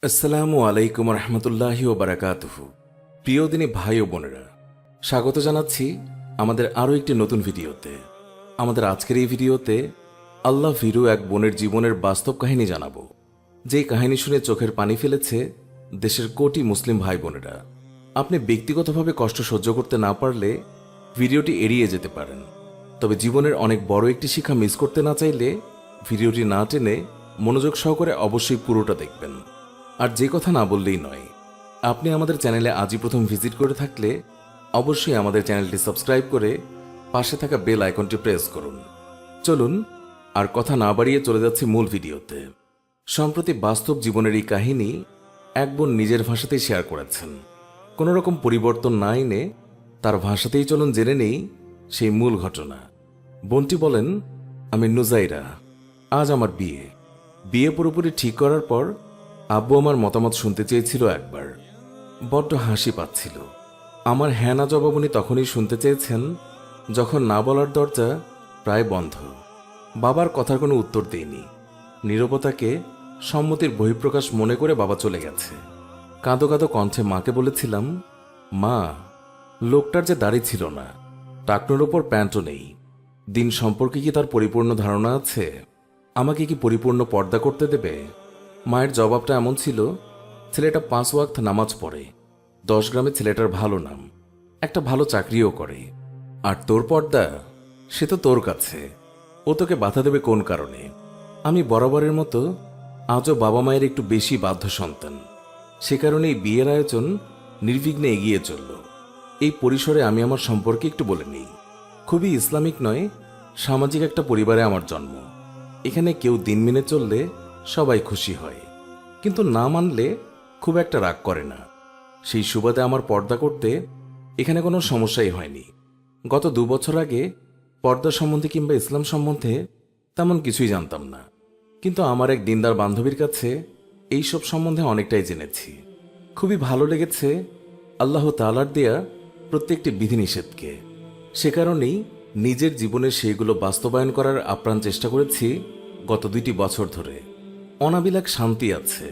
আসসালামু আলাইকুম রহমতুল্লাহি ও বারাকাতুহু। প্রিয় দিনী ভাই ও বোনেরা, স্বাগত জানাচ্ছি আমাদের আরও একটি নতুন ভিডিওতে। আমাদের আজকের এই ভিডিওতে আল্লাহ ভীরু এক বোনের জীবনের বাস্তব কাহিনী জানাবো, যেই কাহিনী শুনে চোখের পানি ফেলেছে দেশের কোটি মুসলিম ভাই বোনেরা। আপনি ব্যক্তিগতভাবে কষ্ট সহ্য করতে না পারলে ভিডিওটি এড়িয়ে যেতে পারেন, তবে জীবনের অনেক বড় একটি শিক্ষা মিস করতে না চাইলে ভিডিওটি না টেনে মনোযোগ সহকারে অবশ্যই পুরোটা দেখবেন। আর যে কথা না বললেই নয়, আপনি আমাদের চ্যানেলে আজই প্রথম ভিজিট করে থাকলে অবশ্যই আমাদের চ্যানেলটি সাবস্ক্রাইব করে পাশে থাকা বেল আইকনটি প্রেস করুন। চলুন আর কথা না বাড়িয়ে চলে যাচ্ছি মূল ভিডিওতে। সম্প্রতি বাস্তব জীবনের এই কাহিনী এক বোন নিজের ভাষাতেই শেয়ার করেছেন। কোনো রকম পরিবর্তন না এনে তার ভাষাতেই চলুন জেনে নেই সেই মূল ঘটনা। বোনটি বলেন, আমি নুজাইরা, আজ আমার বিয়ে পুরোপুরি ঠিক করার পর আব্বু আমার মতামত শুনতে চেয়েছিল একবার। বড্ড হাসি পাচ্ছিল। আমার হ্যাঁ না জবাব উনি তখনই শুনতে চেয়েছেন যখন না বলার দরজা প্রায় বন্ধ। বাবার কথার কোনো উত্তর দেয়নি। নীরবতাকে সম্মতির বহিঃপ্রকাশ মনে করে বাবা চলে গেছে। কাঁদো কাঁদো কণ্ঠে মাকে বলেছিলাম, মা, লোকটার যে দাড়ি ছিল না, টাকনোর ওপর প্যান্টও নেই, দিন সম্পর্কে কি তার পরিপূর্ণ ধারণা আছে? আমাকে কি পরিপূর্ণ পর্দা করতে দেবে? মায়ের জবাবটা এমন ছিল, ছেলেটা 5 ওয়াক্ত নামাজ পড়ে, 10 গ্রামে ছেলেটার ভালো নাম, একটা ভালো চাকরিও করে, আর তোর পর্দা সে তো তোর কাছে, ও তোকে বাধা দেবে কোন কারণে? আমি বরাবরের মতো আজও বাবা মায়ের একটু বেশি বাধ্য সন্তান। সে কারণেই বিয়ের আয়োজন নির্বিঘ্নে এগিয়ে চলল। এই পরিসরে আমি আমার সম্পর্কে একটু বলে নিই। খুবই ইসলামিক নয়, সামাজিক একটা পরিবারে আমার জন্ম। এখানে কেউ দিন মেনে চললে সবাই খুশি হয়, কিন্তু না মানলে খুব একটা রাগ করে না। সেই সুবাদে আমার পর্দা করতে এখানে কোনো সমস্যাই হয়নি। গত 2 বছর আগে পর্দা সম্বন্ধে কিংবা ইসলাম সম্বন্ধে তেমন কিছুই জানতাম না, কিন্তু আমার এক দিনদার বান্ধবীর কাছে এইসব সম্বন্ধে অনেকটাই জেনেছি। খুবই ভালো লেগেছে আল্লাহ তাআলার দেয়া প্রত্যেকটি বিধিনিষেধকে। সে কারণেই নিজের জীবনে সেইগুলো বাস্তবায়ন করার আপ্রাণ চেষ্টা করেছি গত 2টি বছর ধরে। অনাবিল শান্তি আছে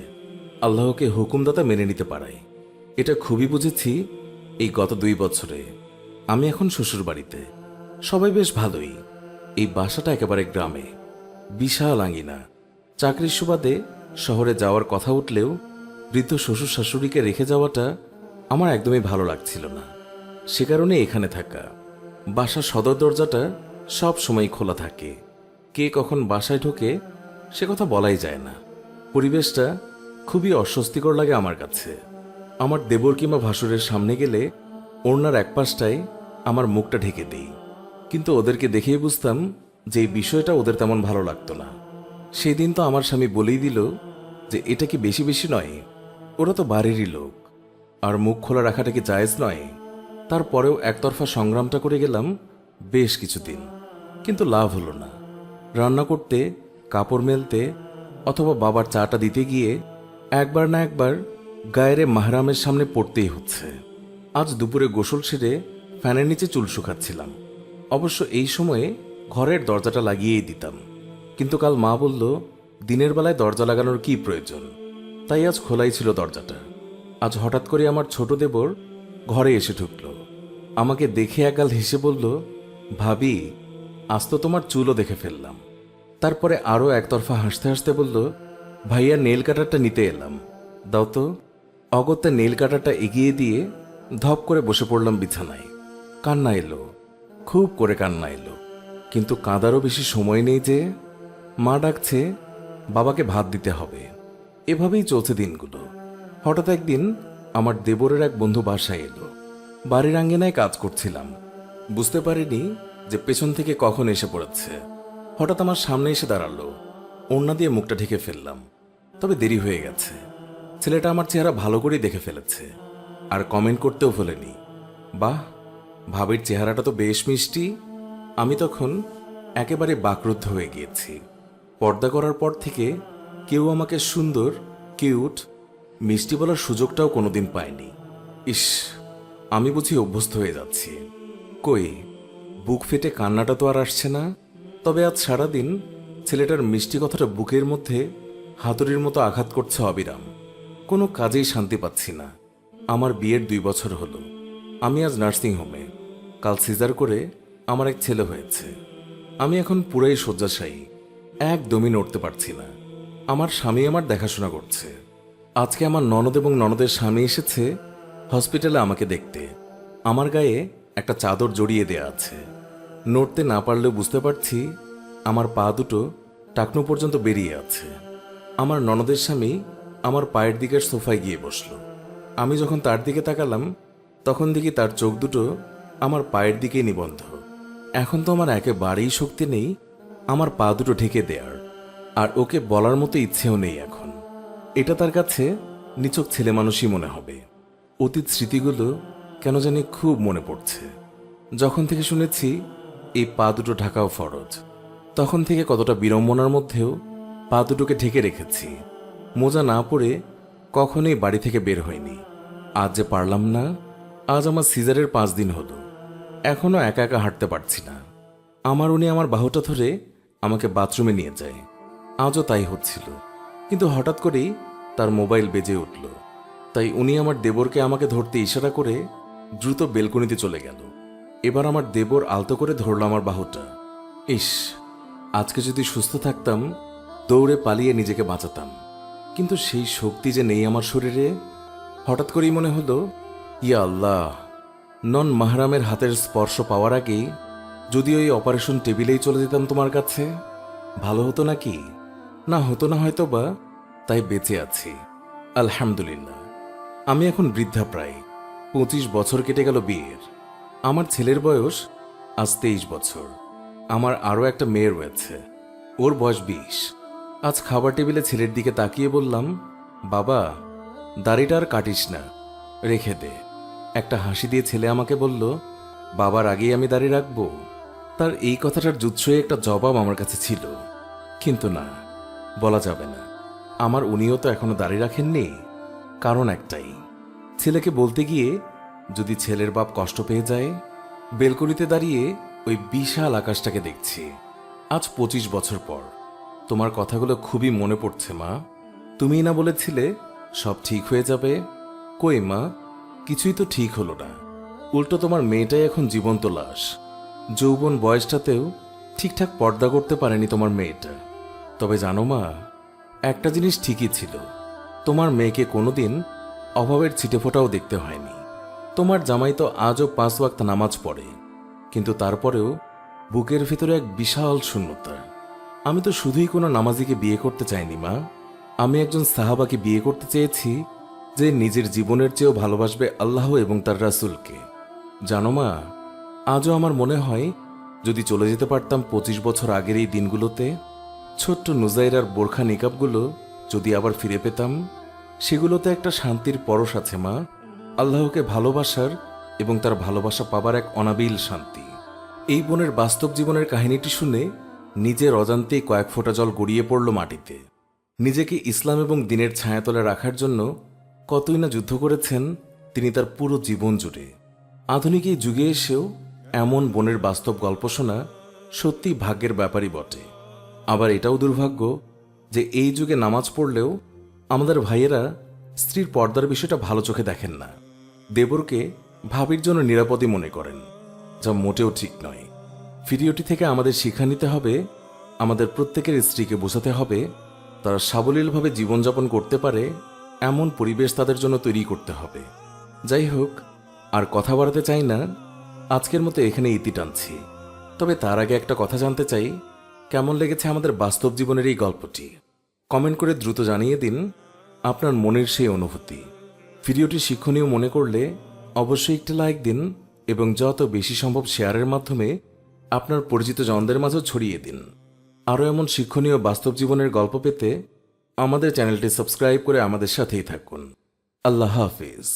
আল্লাহকে হুকুমদাতা মেনে নিতে পারায়। এটা খুবই বুঝেছি এই গত 2 বছরে। আমি এখন শ্বশুর বাড়িতে, সবাই বেশ ভালোই। এই বাসাটা একেবারে গ্রামে, বিশাল আঙিনা। চাকরির সুবাদে শহরে যাওয়ার কথা উঠলেও বৃদ্ধ শ্বশুর শাশুড়িকে রেখে যাওয়াটা আমার একদমই ভালো লাগছিল না। সে কারণে এখানে থাকা। বাসার সদর দরজাটা সব সময় খোলা থাকে। কে কখন বাসায় ঢোকে সে কথা বলাই যায় না। পরিবেশটা খুবই অস্বস্তিকর লাগে আমার কাছে। আমার দেবর কিংবা ভাসুরের সামনে গেলে ওড়নার এক পাশটায় আমার মুখটা ঢেকে দেই, কিন্তু ওদেরকে দেখেই বুঝতাম যে এই বিষয়টা ওদের তেমন ভালো লাগতো না। সেই দিন তো আমার স্বামী বলেই দিল যে এটা কি বেশি বেশি নয়? ওরা তো বাড়িরই লোক, আর মুখ খোলা রাখাটা কি জায়েজ নয়? তারপরেও একতরফা সংগ্রামটা করে গেলাম বেশ কিছুদিন, কিন্তু লাভ হলো না। রান্না করতে, কাপড় মেলতে অথবা বাবার চাটা দিতে গিয়ে একবার না একবার গায়েরে মাহরামের সামনে পড়তেই হচ্ছে। আজ দুপুরে গোসল সেরে ফ্যানের নিচে চুল শুকাচ্ছিলাম। অবশ্য এই সময়ে ঘরের দরজাটা লাগিয়েই দিতাম, কিন্তু কাল মা বলল দিনের বেলায় দরজা লাগানোর কি প্রয়োজন, তাই আজ খোলাই ছিল দরজাটা। আজ হঠাৎ করে আমার ছোট দেবর ঘরে এসে ঢুকল। আমাকে দেখে একগাল হেসে বলল, ভাবি, আজ তো তোমার চুলও দেখে ফেললাম। তারপরে আরও একতরফা হাসতে হাসতে বলল, ভাইয়া নেল কাটারটা নিতে এলাম, দাও তো। অগত্যা নেল কাটারটা এগিয়ে দিয়ে ধপ করে বসে পড়লাম বিছানায়। কান্না এলো, খুব করে কান্না এলো, কিন্তু কাঁদারও বেশি সময় নেই যে। মা ডাকছে, বাবাকে ভাত দিতে হবে। এভাবেই চলছে দিনগুলো। হঠাৎ একদিন আমার দেবরের এক বন্ধু বাসায় এলো। বাড়ির আঙ্গিনায় কাজ করছিলাম, বুঝতে পারিনি যে পেছন থেকে কখন এসে পড়েছে। হঠাৎ আমার সামনে এসে দাঁড়ালো। ওড়না দিয়ে মুখটা ঢেকে ফেললাম, তবে দেরি হয়ে গেছে। ছেলেটা আমার চেহারা ভালো করেই দেখে ফেলেছে, আর কমেন্ট করতেও ভোলেনি। বাহ, ভাবির চেহারাটা তো বেশ মিষ্টি। আমি তখন একেবারে বাকরুদ্ধ হয়ে গিয়েছি। পর্দা করার পর থেকে কেউ আমাকে সুন্দর, কিউট, মিষ্টি বলার সুযোগটাও কোনোদিন পায়নি। ইস, আমি বুঝি অভ্যস্ত হয়ে যাচ্ছি। কই, বুক ফেটে কান্নাটা তো আর আসছে না। তবে আজ সারাদিন ছেলেটার মিষ্টি কথাটা বুকের মধ্যে হাতুড়ির মতো আঘাত করছে অবিরাম। কোনো কাজেই শান্তি পাচ্ছি না। আমার বিয়ের 2 বছর হলো। আমি আজ নার্সিং হোমে। কাল সিজার করে আমার এক ছেলে হয়েছে। আমি এখন পুরাই শয্যাশায়ী, একদমই নড়তে পারছি না। আমার স্বামী আমার দেখাশোনা করছে। আজকে আমার ননদ এবং ননদের স্বামী এসেছে হসপিটালে আমাকে দেখতে। আমার গায়ে একটা চাদর জড়িয়ে দেয়া আছে। নড়তে না পারলেও বুঝতে পারছি আমার পা দুটো টাকনো পর্যন্ত বেরিয়ে আছে। আমার ননদের স্বামী আমার পায়ের দিকের সোফায় গিয়ে বসল। আমি যখন তার দিকে তাকালাম তখন দেখি তার চোখ দুটো আমার পায়ের দিকেই নিবন্ধ। এখন তো আমার একেবারেই শক্তি নেই আমার পা দুটো ঢেকে দেয়ার, আর ওকে বলার মতো ইচ্ছেও নেই এখন। এটা তার কাছে নিছক ছেলে মানুষই মনে হবে। অতীত স্মৃতিগুলো কেন জানি খুব মনে পড়ছে। যখন থেকে শুনেছি এই পা দুটো ঢাকাও ফরজ, তখন থেকে কতটা বিড়ম্বনার মধ্যেও পা দুটোকে ঢেকে রেখেছি। মোজা না পরে কখনোই বাড়ি থেকে বের হয়নি। আজ যে পারলাম না। আজ আমার সিজারের 5 দিন হলো, এখনো একা একা হাঁটতে পারছি না। উনি আমার বাহুটা ধরে আমাকে বাথরুমে নিয়ে যায়। আজও তাই হচ্ছিল, কিন্তু হঠাৎ করেই তার মোবাইল বেজে উঠল। তাই উনি আমার দেবরকে আমাকে ধরতে ইশারা করে দ্রুত বেলকনিতে চলে গেল। এবার আমার দেবর আলতো করে ধরল আমার বাহুটা। ইস, আজকে যদি সুস্থ থাকতাম দৌড়ে পালিয়ে নিজেকে বাঁচাতাম, কিন্তু সেই শক্তি যে নেই আমার শরীরে। হঠাৎ করেই মনে হলো, ইয়া আল্লাহ, নন মাহরামের হাতের স্পর্শ পাওয়ার আগেই যদি ওই অপারেশন টেবিলেই চলে যেতাম তোমার কাছে, ভালো হতো নাকি? না হতো না হয়তো বা, তাই বেঁচে আছি আলহামদুলিল্লাহ। আমি এখন বৃদ্ধা, প্রায় 25 বছর কেটে গেল বিয়ের। আমার ছেলের বয়স আজ 23 বছর। আমার আরও একটা মেয়ে রয়েছে, ওর বয়স 20। আজ খাবার টেবিলে ছেলের দিকে তাকিয়ে বললাম, বাবা, দাড়িটা আর কাটিস না, রেখে দে। একটা হাসি দিয়ে ছেলে আমাকে বলল, বাবার আগেই আমি দাড়ি রাখবো? তার এই কথাটার জুৎসই একটা জবাব আমার কাছে ছিল, কিন্তু না, বলা যাবে না। আমার উনিও তো এখনো দাড়ি রাখেননি। কারণ একটাই, ছেলেকে বলতে গিয়ে যদি ছেলের বাপ কষ্ট পেয়ে যায়। বেলকনিতে দাঁড়িয়ে ওই বিশাল আকাশটাকে দেখছি। আজ 25 বছর পর তোমার কথাগুলো খুবই মনে পড়ছে মা। তুমিই না বলেছিলে সব ঠিক হয়ে যাবে? কই মা, কিছুই তো ঠিক হলো না। উল্টো তোমার মেয়েটাই এখন জীবন্ত লাশ। যৌবন বয়সটাতেও ঠিকঠাক পর্দা করতে পারেনি তোমার মেয়েটা। তবে জানো মা, একটা জিনিস ঠিকই ছিল, তোমার মেয়েকে কোনোদিন অভাবের ছিটেফোঁটাও দেখতে হয়নি। তোমার জামাই তো আজও 5 ওয়াক্ত নামাজ পড়ে, কিন্তু তারপরেও বুকের ভিতরে এক বিশাল শূন্যতা। আমি তো শুধুই কোনো নামাজিকে বিয়ে করতে চাইনি মা, আমি একজন সাহাবাকে বিয়ে করতে চেয়েছি যে নিজের জীবনের চেয়েও ভালোবাসবে আল্লাহ এবং তার রাসূলকে। জানো মা, আজও আমার মনে হয় যদি চলে যেতে পারতাম 25 বছর আগের এই দিনগুলোতে, ছোট্ট নুজাইরার বোরখা নিকাবগুলো যদি আবার ফিরে পেতাম। সেগুলোতে একটা শান্তির পরশ আছে মা, আল্লাহকে ভালোবাসার এবং তার ভালোবাসা পাবার এক অনাবিল শান্তি। এই বোনের বাস্তব জীবনের কাহিনীটি শুনে নিজের অজান্তেই কয়েক ফোঁটা জল গড়িয়ে পড়ল মাটিতে। নিজেকে ইসলাম এবং দিনের ছায়াতলে রাখার জন্য কতই না যুদ্ধ করেছেন তিনি তার পুরো জীবন জুড়ে। আধুনিক এই যুগে এসেও এমন বোনের বাস্তব গল্প শোনা সত্যি ভাগ্যের ব্যাপারই বটে। আবার এটাও দুর্ভাগ্য যে এই যুগে নামাজ পড়লেও আমাদের ভাইয়েরা স্ত্রীর পর্দার বিষয়টা ভালো চোখে দেখেন না। দেবরকে ভাবির জন্য নিরাপদই মনে করেন, যা মোটেও ঠিক নয়। ভিডিওটি থেকে আমাদের শিক্ষা নিতে হবে, আমাদের প্রত্যেকের স্ত্রীকে বোঝাতে হবে তারা সাবলীলভাবে জীবনযাপন করতে পারে এমন পরিবেশ তাদের জন্য তৈরি করতে হবে। যাই হোক, আর কথা বাড়াতে চাই না, আজকের মতো এখানে ইতি টানছি। তবে তার আগে একটা কথা জানতে চাই, কেমন লেগেছে আমাদের বাস্তব জীবনের এই গল্পটি? কমেন্ট করে দ্রুত জানিয়ে দিন আপনার মনের সেই অনুভূতি। ভিডিওটি শিক্ষণীয় মনে করলে অবশ্যই একটি লাইক দিন এবং যত বেশি সম্ভব শেয়ারের মাধ্যমে আপনার পরিচিত জনদের মাঝেও ছড়িয়ে দিন। আরও এমন শিক্ষণীয় বাস্তব জীবনের গল্প পেতে আমাদের চ্যানেলটি সাবস্ক্রাইব করে আমাদের সাথেই থাকুন। আল্লাহ হাফিজ।